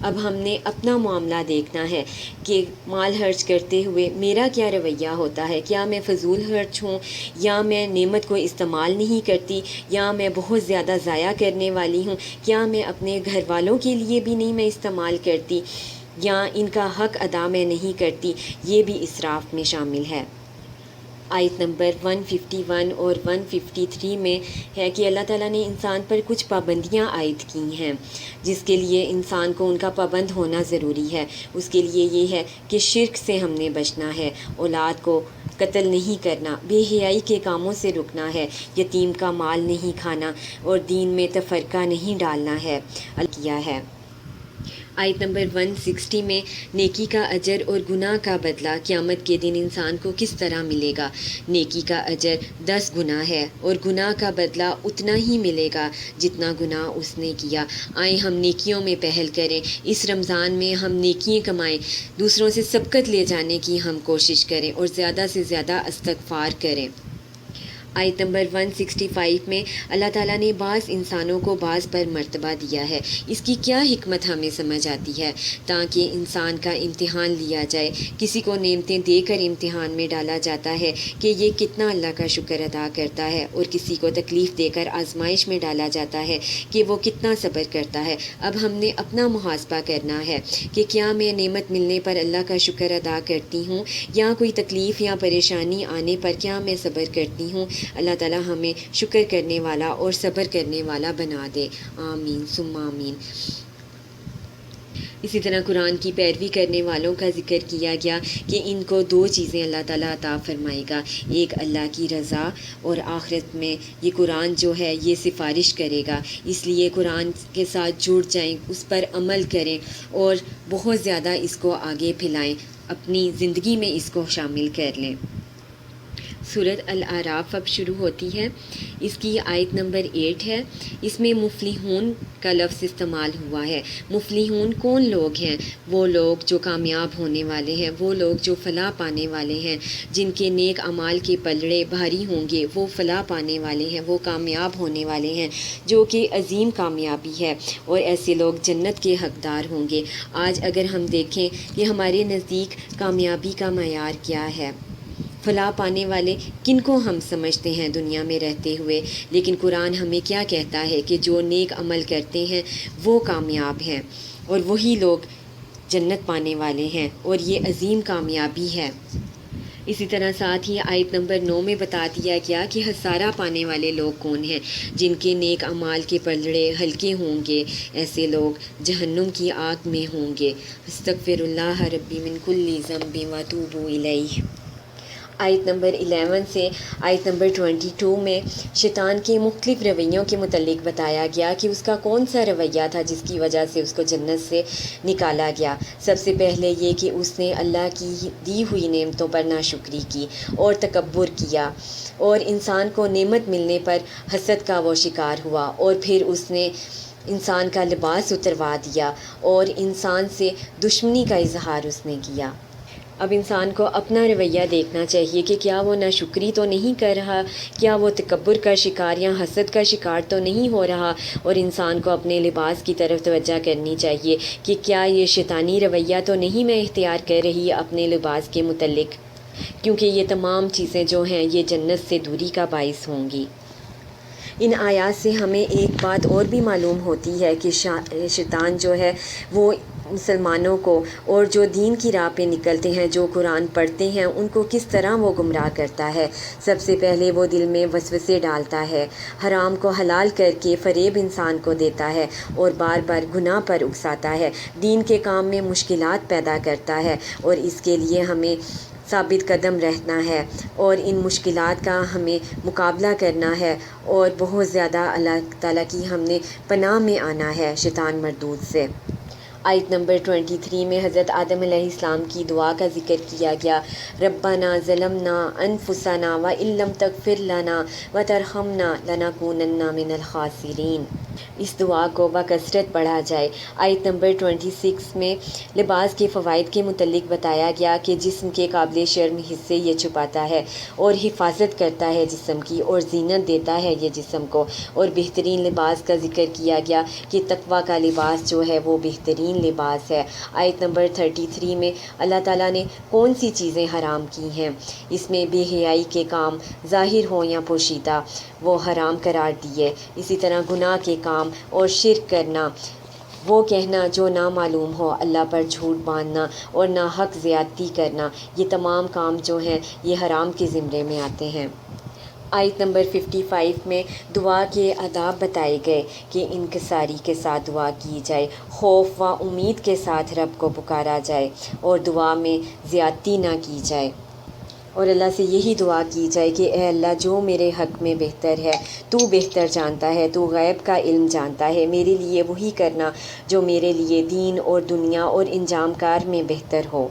اب ہم نے اپنا معاملہ دیکھنا ہے کہ مال خرچ کرتے ہوئے میرا کیا رویہ ہوتا ہے. کیا میں فضول خرچ ہوں، یا میں نعمت کو استعمال نہیں کرتی، یا میں بہت زیادہ ضائع کرنے والی ہوں. کیا میں اپنے گھر والوں کے لیے بھی نہیں میں استعمال کرتی، یا ان کا حق ادا میں نہیں کرتی. یہ بھی اسراف میں شامل ہے. آیت نمبر 151 اور 153 میں ہے کہ اللہ تعالیٰ نے انسان پر کچھ پابندیاں عائد کی ہیں جس کے لیے انسان کو ان کا پابند ہونا ضروری ہے. اس کے لیے یہ ہے کہ شرک سے ہم نے بچنا ہے، اولاد کو قتل نہیں کرنا، بے حیائی کے کاموں سے رکنا ہے، یتیم کا مال نہیں کھانا اور دین میں تفرقہ نہیں ڈالنا ہے. اللہ کیا ہے. آیت نمبر 160 میں نیکی کا اجر اور گناہ کا بدلہ قیامت کے دن انسان کو کس طرح ملے گا. نیکی کا اجر 10 گنا ہے اور گناہ کا بدلہ اتنا ہی ملے گا جتنا گناہ اس نے کیا. آئیں ہم نیکیوں میں پہل کریں. اس رمضان میں ہم نیکیاں کمائیں، دوسروں سے سبقت لے جانے کی ہم کوشش کریں اور زیادہ سے زیادہ استغفار کریں. آیت نمبر 165 میں اللہ تعالیٰ نے بعض انسانوں کو بعض پر مرتبہ دیا ہے. اس کی کیا حکمت ہمیں سمجھ آتی ہے؟ تاکہ انسان کا امتحان لیا جائے. کسی کو نعمتیں دے کر امتحان میں ڈالا جاتا ہے کہ یہ کتنا اللہ کا شکر ادا کرتا ہے، اور کسی کو تکلیف دے کر آزمائش میں ڈالا جاتا ہے کہ وہ کتنا صبر کرتا ہے. اب ہم نے اپنا محاسبہ کرنا ہے کہ کیا میں نعمت ملنے پر اللہ کا شکر ادا کرتی ہوں، یا کوئی تکلیف یا پریشانی آنے پر کیا میں صبر کرتی ہوں. اللہ تعالیٰ ہمیں شکر کرنے والا اور صبر کرنے والا بنا دے. آمین ثم آمین. اسی طرح قرآن کی پیروی کرنے والوں کا ذکر کیا گیا کہ ان کو 2 چیزیں اللہ تعالیٰ عطا فرمائے گا. ایک اللہ کی رضا، اور آخرت میں یہ قرآن جو ہے یہ سفارش کرے گا. اس لیے قرآن کے ساتھ جڑ جائیں، اس پر عمل کریں اور بہت زیادہ اس کو آگے پھیلائیں، اپنی زندگی میں اس کو شامل کر لیں. سورۃ الاعراف اب شروع ہوتی ہے. اس کی آیت نمبر 8 ہے. اس میں مفلحون کا لفظ استعمال ہوا ہے. مفلحون کون لوگ ہیں؟ وہ لوگ جو کامیاب ہونے والے ہیں، وہ لوگ جو فلاح پانے والے ہیں، جن کے نیک اعمال کے پلڑے بھاری ہوں گے. وہ فلاح پانے والے ہیں، وہ کامیاب ہونے والے ہیں، جو کہ عظیم کامیابی ہے، اور ایسے لوگ جنت کے حقدار ہوں گے. آج اگر ہم دیکھیں کہ ہمارے نزدیک کامیابی کا معیار کیا ہے، فلاح پانے والے کن کو ہم سمجھتے ہیں دنیا میں رہتے ہوئے، لیکن قرآن ہمیں کیا کہتا ہے کہ جو نیک عمل کرتے ہیں وہ کامیاب ہیں، اور وہی لوگ جنت پانے والے ہیں، اور یہ عظیم کامیابی ہے. اسی طرح ساتھ ہی آیت نمبر 9 میں بتا دیا گیا کہ خسارہ پانے والے لوگ کون ہیں. جن کے نیک اعمال کے پلڑے ہلکے ہوں گے، ایسے لوگ جہنم کی آگ میں ہوں گے. استغفر اللہ ربی من کل ذنب واتوب الیہ. آیت نمبر 11 سے آیت نمبر 22 میں شیطان کے مختلف رویوں کے متعلق بتایا گیا کہ اس کا کون سا رویہ تھا جس کی وجہ سے اس کو جنت سے نکالا گیا. سب سے پہلے یہ کہ اس نے اللہ کی دی ہوئی نعمتوں پر ناشکری کی اور تکبر کیا، اور انسان کو نعمت ملنے پر حسد کا وہ شکار ہوا، اور پھر اس نے انسان کا لباس اتروا دیا اور انسان سے دشمنی کا اظہار اس نے کیا. اب انسان کو اپنا رویہ دیکھنا چاہیے کہ کیا وہ ناشکری تو نہیں کر رہا، کیا وہ تکبر کا شکار یا حسد کا شکار تو نہیں ہو رہا. اور انسان کو اپنے لباس کی طرف توجہ کرنی چاہیے کہ کیا یہ شیطانی رویہ تو نہیں میں اختیار کر رہی اپنے لباس کے متعلق، کیونکہ یہ تمام چیزیں جو ہیں یہ جنت سے دوری کا باعث ہوں گی. ان آیات سے ہمیں ایک بات اور بھی معلوم ہوتی ہے کہ شیطان جو ہے وہ مسلمانوں کو اور جو دین کی راہ پہ نکلتے ہیں، جو قرآن پڑھتے ہیں، ان کو کس طرح وہ گمراہ کرتا ہے. سب سے پہلے وہ دل میں وسوسے ڈالتا ہے، حرام کو حلال کر کے فریب انسان کو دیتا ہے اور بار بار گناہ پر اکساتا ہے، دین کے کام میں مشکلات پیدا کرتا ہے. اور اس کے لیے ہمیں ثابت قدم رہنا ہے اور ان مشکلات کا ہمیں مقابلہ کرنا ہے، اور بہت زیادہ اللہ تعالیٰ کی ہم نے پناہ میں آنا ہے شیطان مردود سے. آیت نمبر 23 میں حضرت آدم علیہ السلام کی دعا کا ذکر کیا گیا. ربنا ظلمنا انفسنا وان لم تغفر لنا وترحمنا لنکونن من الخاسرین. اس دعا کو بکثرت پڑھا جائے۔ آیت نمبر 26 میں لباس کے فوائد کے متعلق بتایا گیا کہ جسم کے قابل شرم حصے یہ چھپاتا ہے اور حفاظت کرتا ہے جسم کی، اور زینت دیتا ہے یہ جسم کو، اور بہترین لباس کا ذکر کیا گیا کہ تقویٰ کا لباس جو ہے وہ بہترین لباس ہے۔ آیت نمبر 33 میں اللہ تعالیٰ نے کون سی چیزیں حرام کی ہیں؟ اس میں بے حیائی کے کام ظاہر ہوں یا پوشیدہ وہ حرام قرار دیے۔ اسی طرح گناہ کے کام اور شرک کرنا، وہ کہنا جو نامعلوم ہو، اللہ پر جھوٹ باندھنا اور ناحق زیادتی کرنا، یہ تمام کام جو ہیں یہ حرام کے زمرے میں آتے ہیں۔ آیت نمبر 55 میں دعا کے آداب بتائے گئے کہ انکساری کے ساتھ دعا کی جائے، خوف و امید کے ساتھ رب کو پکارا جائے، اور دعا میں زیادتی نہ کی جائے، اور اللہ سے یہی دعا کی جائے کہ اے اللہ جو میرے حق میں بہتر ہے تو بہتر جانتا ہے، تو غیب کا علم جانتا ہے، میرے لیے وہی کرنا جو میرے لیے دین اور دنیا اور انجام کار میں بہتر ہو۔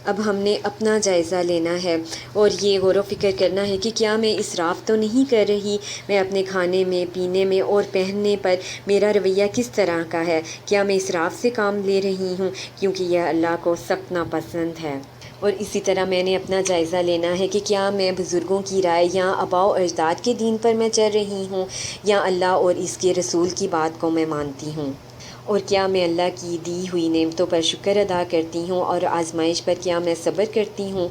اب ہم نے اپنا جائزہ لینا ہے اور یہ غور و فکر کرنا ہے کہ کیا میں اسراف تو نہیں کر رہی؟ میں اپنے کھانے میں، پینے میں اور پہننے پر میرا رویہ کس طرح کا ہے؟ کیا میں اسراف سے کام لے رہی ہوں؟ کیونکہ یہ اللہ کو سخت ناپسند ہے۔ اور اسی طرح میں نے اپنا جائزہ لینا ہے کہ کیا میں بزرگوں کی رائے یا آباء و اجداد کے دین پر میں چل رہی ہوں، یا اللہ اور اس کے رسول کی بات کو میں مانتی ہوں، اور کیا میں اللہ کی دی ہوئی نعمتوں پر شکر ادا کرتی ہوں، اور آزمائش پر کیا میں صبر کرتی ہوں،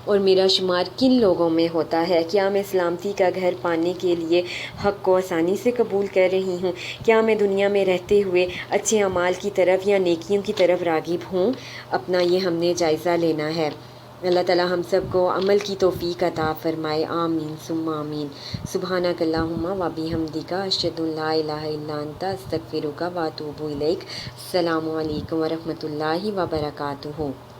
اور میرا شمار کن لوگوں میں ہوتا ہے؟ کیا میں سلامتی کا گھر پانے کے لیے حق کو آسانی سے قبول کر رہی ہوں؟ کیا میں دنیا میں رہتے ہوئے اچھے اعمال کی طرف یا نیکیوں کی طرف راغب ہوں؟ اپنا یہ ہم نے جائزہ لینا ہے۔ اللہ تعالیٰ ہم سب کو عمل کی توفیق عطا فرمائے، آمین ثم آمین۔ سبحانک اللہم و بحمدک، اشہد ان لا الہ الا انت، استغفرک و اتوب الیک۔ السلام علیکم و رحمۃ اللہ وبرکاتہ۔